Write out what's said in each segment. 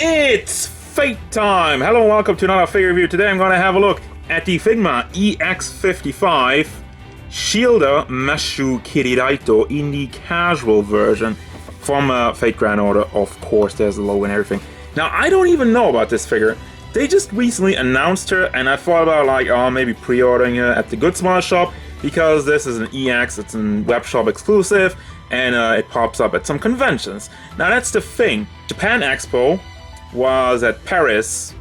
It's Fate time! Hello and welcome to another figure review. Today I'm going to have a look at the Figma EX55 Shielder Mashuuuuuu Kyrielight in the casual version from Fate Grand Order. Of course, there's the logo and everything. Now, I don't even know about this figure. They just recently announced her, and I thought about like, oh, maybe pre-ordering her at the Good Smile shop, because this is an EX, it's a web shop exclusive, and it pops up at some conventions. Now that's the thing. Japan Expo was at Paris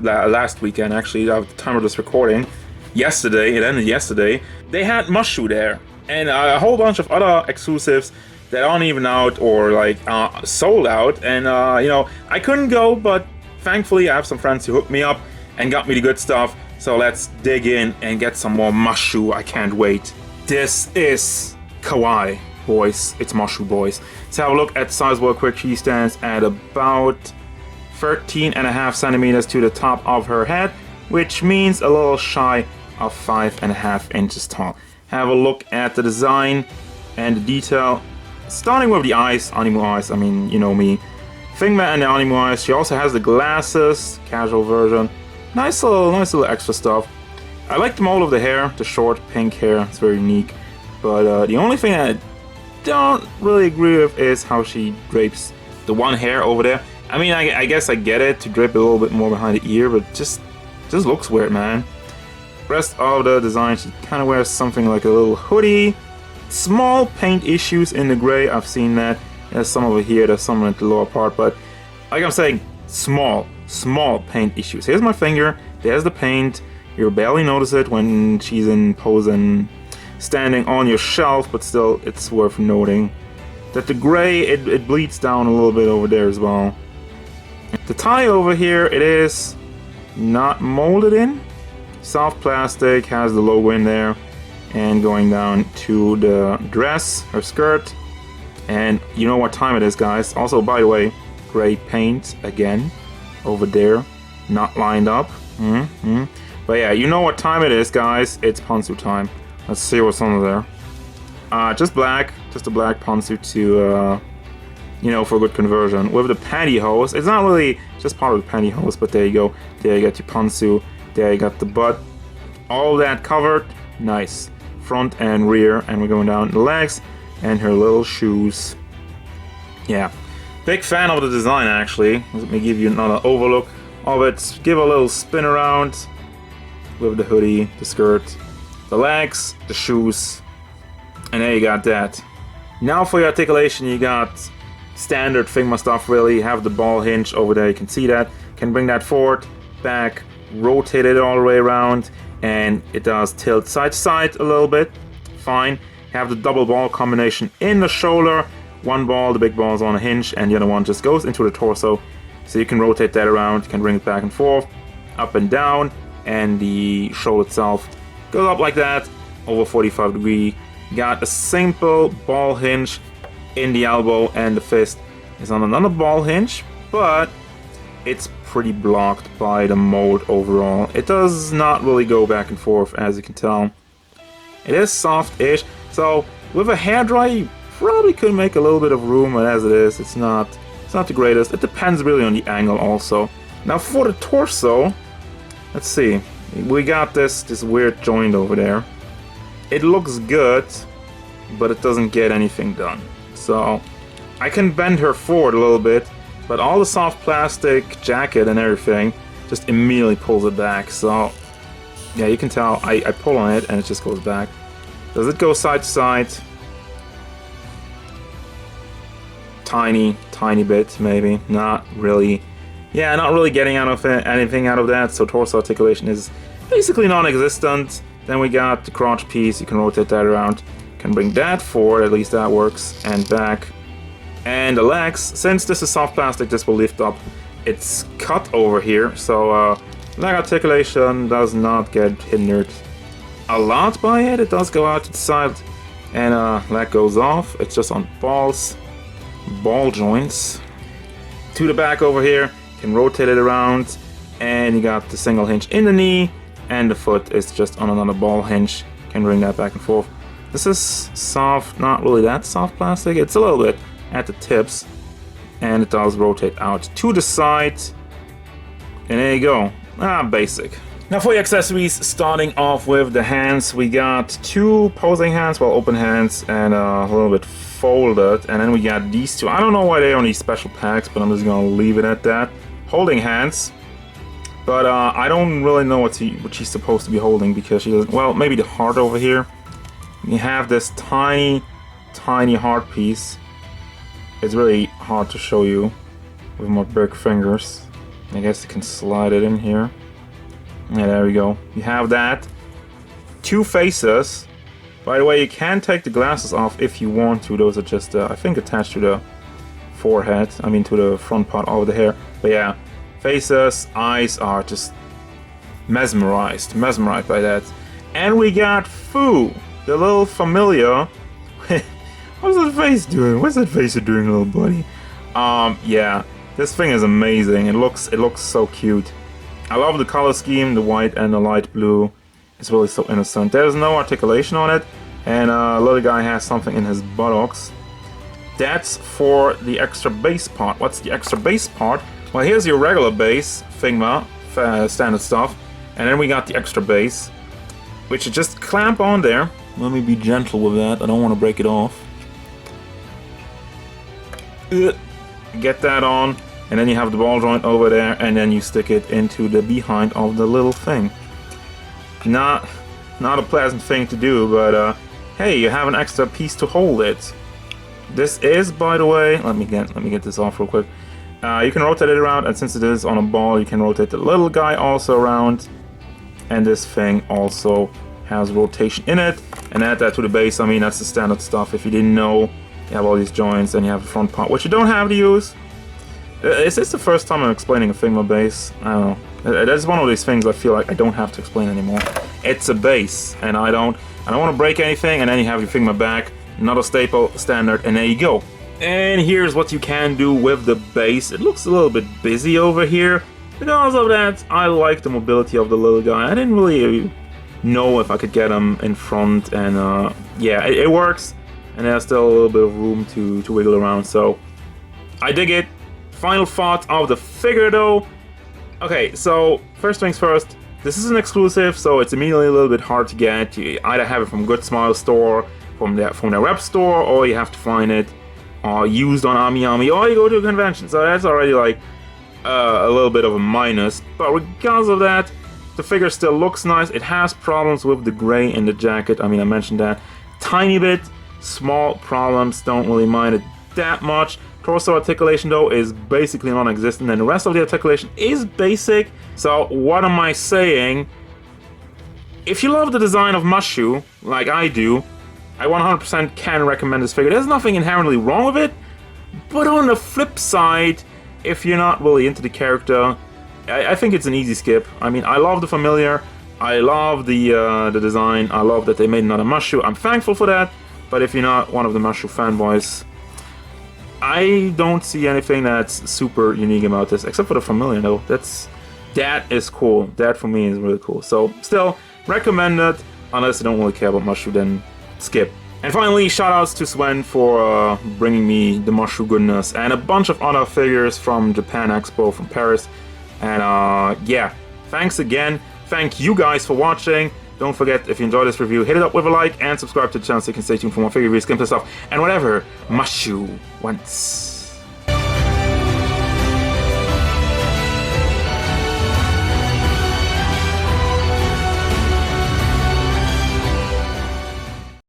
last weekend, actually, at the time of this recording. Yesterday, it ended yesterday. They had Mashuuuuuu there, and a whole bunch of other exclusives that aren't even out or like sold out. And you know, I couldn't go, but thankfully I have some friends who hooked me up and got me the good stuff. So let's dig in and get some more Mashuuuuuu. I can't wait. This is kawaii, boys. It's Mashuuuuuu, boys. Let's have a look at size real quick. She stands at about 13.5 centimeters to the top of her head, which means a little shy of 5.5 inches tall. Have a look at the design and the detail. Starting with the eyes, anime eyes. I mean, you know me. Figma and the anime eyes. She also has the glasses, casual version. Nice little extra stuff. I like the mold of the hair, the short pink hair. It's very unique. But the only thing I don't really agree with is how she drapes the one hair over there. I mean, I guess I get it to drape a little bit more behind the ear, but just looks weird, man. Rest of the design, she kind of wears something like a little hoodie. Small paint issues in the gray. I've seen that. There's some over here. There's some at the lower part, but like I'm saying, small paint issues. Here's my finger. There's the paint. You'll barely notice it when she's in pose and standing on your shelf, but still, it's worth noting that the gray, it bleeds down a little bit over there as well. The tie over here, it is not molded in. Soft plastic, has the logo in there, and going down to the dress, her skirt. And you know what time it is, guys. Also, by the way, gray paint again over there, not lined up. But yeah, you know what time it is, guys. It's pantsuit time. Let's see what's under there. Just black, just a black pantsuit to you know, for a good conversion. With the pantyhose, it's not really just part of the pantyhose, but there you go. There you got your pantsuit. There you got the butt. All that covered. Nice. Front and rear. And we're going down the legs and her little shoes. Yeah. Big fan of the design, actually. Let me give you another overlook of it. Give a little spin around with the hoodie, the skirt, the legs, the shoes. And there you got that. Now for your articulation, you got standard Figma stuff, really. You have the ball hinge over there, you can see that. Can bring that forward, back, rotate it all the way around, and it does tilt side to side a little bit. Fine. You have the double ball combination in the shoulder. One ball, the big ball is on a hinge, and the other one just goes into the torso. So you can rotate that around, you can bring it back and forth, up and down, and the shoulder itself goes up like that, over 45 degrees. You got a simple ball hinge in the elbow, and the fist is on another ball hinge, but it's pretty blocked by the mold overall. It does not really go back and forth, as you can tell. It is soft-ish, so with a hairdryer you probably could make a little bit of room, but as it is, it's not the greatest. It depends really on the angle also. Now for the torso, let's see. We got this weird joint over there. It looks good, but it doesn't get anything done. So I can bend her forward a little bit, but all the soft plastic jacket and everything just immediately pulls it back. So yeah, you can tell I pull on it and it just goes back. Does it go side to side? Tiny bit maybe. Not really. Yeah, not really getting out of it, anything out of that. So torso articulation is basically non-existent. Then we got the crotch piece. You can rotate that around. Can bring that forward, at least that works, and back. And the legs, since this is soft plastic, this will lift up. It's cut over here, so leg articulation does not get hindered a lot by it. It does go out to the side, and leg goes off. It's just on ball joints. To the back over here, can rotate it around, and you got the single hinge in the knee, and the foot is just on another ball hinge. Can bring that back and forth. This is soft, not really that soft plastic. It's a little bit at the tips. and it does rotate out to the side. And there you go. Basic. Now for the accessories, starting off with the hands, we got 2 posing hands, well, open hands, and a little bit folded. And then we got these 2. I don't know why they're on these special packs, but I'm just gonna leave it at that. Holding hands. But I don't really know what she's supposed to be holding, because she doesn't. Well, maybe the heart over here. You have this tiny heart piece. It's really hard to show you with my big fingers. I guess you can slide it in here. Yeah, there we go. You have that. 2 faces. By the way, you can take the glasses off if you want to. Those are just, I think, attached to the forehead. I mean, to the front part over the hair. But yeah. Faces, eyes are just mesmerized by that. And we got Foo, the little familiar. What's that face doing? What's that face doing, little buddy? Yeah, this thing is amazing. It looks so cute. I love the color scheme, the white and the light blue. It's really so innocent. There's no articulation on it, and little guy has something in his buttocks. That's for the extra base part. What's the extra base part? Well, here's your regular base, Figma, standard stuff, and then we got the extra base, which you just clamp on there. Let me be gentle with that, I don't want to break it off. Get that on, and then you have the ball joint over there, and then you stick it into the behind of the little thing. Not a pleasant thing to do, but hey, you have an extra piece to hold it. This is, by the way, let me get this off real quick. You can rotate it around, and since it is on a ball, you can rotate the little guy also around. And this thing also has rotation in it. And add that to the base. I mean, that's the standard stuff. If you didn't know, you have all these joints, and you have the front part, which you don't have to use. Is this the first time I'm explaining a Figma base? I don't know. That's one of these things I feel like I don't have to explain anymore. It's a base, and I don't want to break anything. And then you have your Figma back, another staple, standard, and there you go. And here's what you can do with the base. It looks a little bit busy over here. Because of that, I like the mobility of the little guy. I didn't really know if I could get him in front, and yeah, it works. And there's still a little bit of room to wiggle around, so I dig it. Final thoughts of the figure though. Okay, so first things first, this is an exclusive, so it's immediately a little bit hard to get. You either have it from Good Smile store, from their web store, or you have to find it used on AmiAmi, or you go to a convention. So that's already like a little bit of a minus. But regardless of that, the figure still looks nice. It has problems with the gray in the jacket. I mean, I mentioned that tiny bit. Small problems, don't really mind it that much. Torso articulation though is basically non-existent, and the rest of the articulation is basic. So what am I saying? If you love the design of Mashuuuuuu, like I do, I 100% can recommend this figure. There's nothing inherently wrong with it, but on the flip side, if you're not really into the character, I think it's an easy skip. I mean, I love the familiar, I love the design, I love that they made another Mashuuuuuu. I'm thankful for that, but if you're not one of the Mashuuuuuu fanboys, I don't see anything that's super unique about this, except for the familiar though. That is cool. That for me is really cool. So still, recommend it, unless you don't really care about Mashuuuuuu, then skip. And finally, shoutouts to Sven for bringing me the Mashuuuuuu goodness, and a bunch of other figures from Japan Expo, from Paris. And yeah, thanks again. Thank you guys for watching. Don't forget, if you enjoyed this review, hit it up with a like and subscribe to the channel so you can stay tuned for more figure reviews, gameplay stuff, and whatever Mashuuuuuu wants.